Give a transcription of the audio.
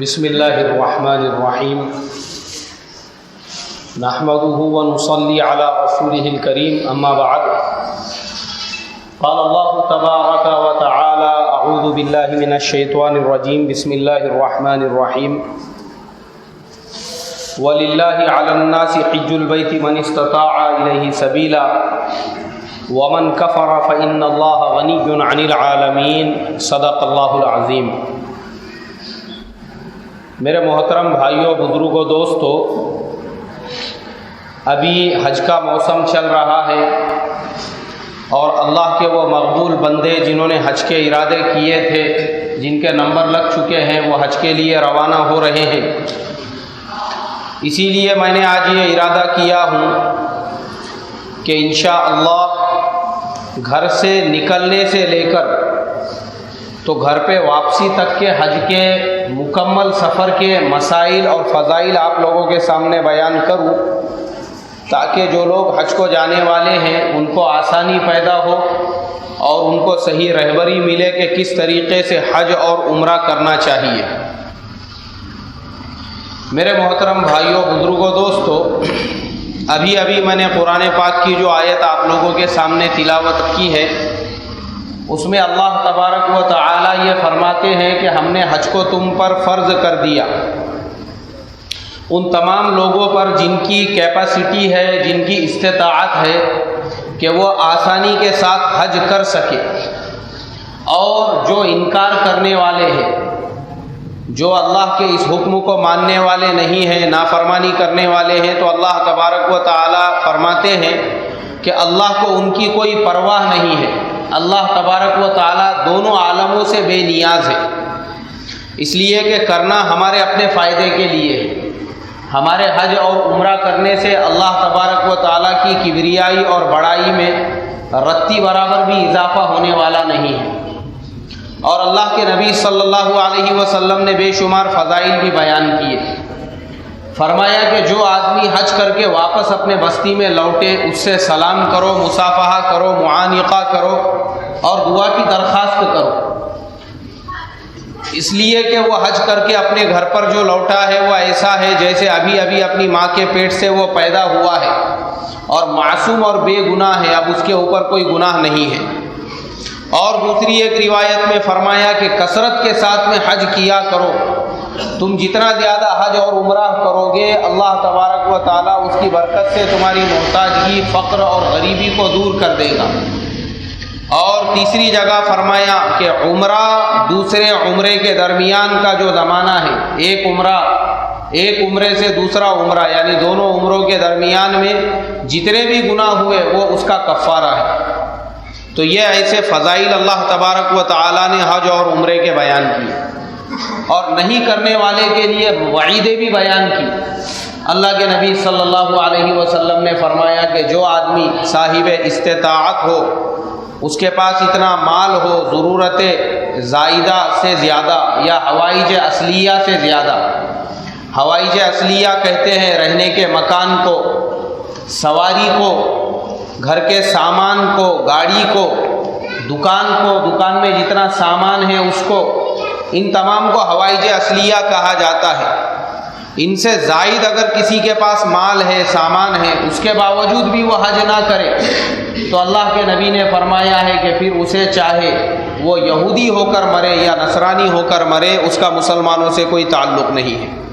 بسم اللہ الرحمن الرحیم نحمده ونصلی علی رسوله الکریم اما بعد قال اللہ تبارک وتعالی اعوذ باللہ من الشیطان الرجیم بسم اللہ الرحمن الرحیم وَلِلَّهِ عَلَى النَّاسِ حِجُّ الْبَيْتِ مَنِ اسْتَطَاعَ إِلَيْهِ سَبِيلًا وَمَنْ كَفَرَ فَإِنَّ اللَّهَ غَنِيٌّ عَنِ الْعَالَمِينَ صدق اللہ العظیم۔ میرے محترم بھائیوں، بزرگوں، دوستوں، ابھی حج کا موسم چل رہا ہے اور اللہ کے وہ مقبول بندے جنہوں نے حج کے ارادے کیے تھے، جن کے نمبر لگ چکے ہیں، وہ حج کے لیے روانہ ہو رہے ہیں۔ اسی لیے میں نے آج یہ ارادہ کیا ہوں کہ انشاءاللہ گھر سے نکلنے سے لے کر تو گھر پہ واپسی تک کے حج کے مکمل سفر کے مسائل اور فضائل آپ لوگوں کے سامنے بیان کروں، تاکہ جو لوگ حج کو جانے والے ہیں ان کو آسانی پیدا ہو اور ان کو صحیح رہبری ملے کہ کس طریقے سے حج اور عمرہ کرنا چاہیے۔ میرے محترم بھائیوں، بزرگوں، دوستوں، ابھی میں نے قرآن پاک کی جو آیت آپ لوگوں کے سامنے تلاوت کی ہے، اس میں اللہ تبارک و تعالی یہ فرماتے ہیں کہ ہم نے حج کو تم پر فرض کر دیا، ان تمام لوگوں پر جن کی کیپیسٹی ہے، جن کی استطاعت ہے کہ وہ آسانی کے ساتھ حج کر سکے، اور جو انکار کرنے والے ہیں، جو اللہ کے اس حکم کو ماننے والے نہیں ہیں، نافرمانی کرنے والے ہیں، تو اللہ تبارک و تعالی فرماتے ہیں کہ اللہ کو ان کی کوئی پرواہ نہیں ہے۔ اللہ تبارک و تعالی دونوں عالموں سے بے نیاز ہے، اس لیے کہ کرنا ہمارے اپنے فائدے کے لیے ہے۔ ہمارے حج اور عمرہ کرنے سے اللہ تبارک و تعالی کی کبریائی اور بڑائی میں رتی برابر بھی اضافہ ہونے والا نہیں ہے۔ اور اللہ کے نبی صلی اللہ علیہ وسلم نے بے شمار فضائل بھی بیان کیے۔ فرمایا کہ جو آدمی حج کر کے واپس اپنے بستی میں لوٹے، اس سے سلام کرو، مصافحہ کرو، معانقہ کرو اور دعا کی درخواست کرو، اس لیے کہ وہ حج کر کے اپنے گھر پر جو لوٹا ہے وہ ایسا ہے جیسے ابھی اپنی ماں کے پیٹ سے وہ پیدا ہوا ہے، اور معصوم اور بے گناہ ہے، اب اس کے اوپر کوئی گناہ نہیں ہے۔ اور دوسری ایک روایت میں فرمایا کہ کثرت کے ساتھ میں حج کیا کرو، تم جتنا زیادہ حج اور عمرہ کرو گے، اللہ تبارک و تعالیٰ اس کی برکت سے تمہاری محتاجگی، فقر اور غریبی کو دور کر دے گا۔ اور تیسری جگہ فرمایا کہ عمرہ دوسرے عمرے کے درمیان کا جو زمانہ ہے، ایک عمرے سے دوسرا عمرہ، یعنی دونوں عمروں کے درمیان میں جتنے بھی گناہ ہوئے وہ اس کا کفارہ ہے۔ تو یہ ایسے فضائل اللہ تبارک و تعالیٰ نے حج اور عمرے کے بیان کیے، اور نہیں کرنے والے کے لیے وعیدیں بھی بیان کی۔ اللہ کے نبی صلی اللہ علیہ وسلم نے فرمایا کہ جو آدمی صاحب استطاعت ہو، اس کے پاس اتنا مال ہو ضرورت زائدہ سے زیادہ یا حوائج اصلیہ سے زیادہ، حوائج اصلیہ کہتے ہیں رہنے کے مکان کو، سواری کو، گھر کے سامان کو، گاڑی کو، دکان میں جتنا سامان ہے اس کو، ان تمام کو حوائج اصلیہ کہا جاتا ہے۔ ان سے زائد اگر کسی کے پاس مال ہے، سامان ہے، اس کے باوجود بھی وہ حج نہ کرے، تو اللہ کے نبی نے فرمایا ہے کہ پھر اسے چاہے وہ یہودی ہو کر مرے یا نصرانی ہو کر مرے، اس کا مسلمانوں سے کوئی تعلق نہیں ہے۔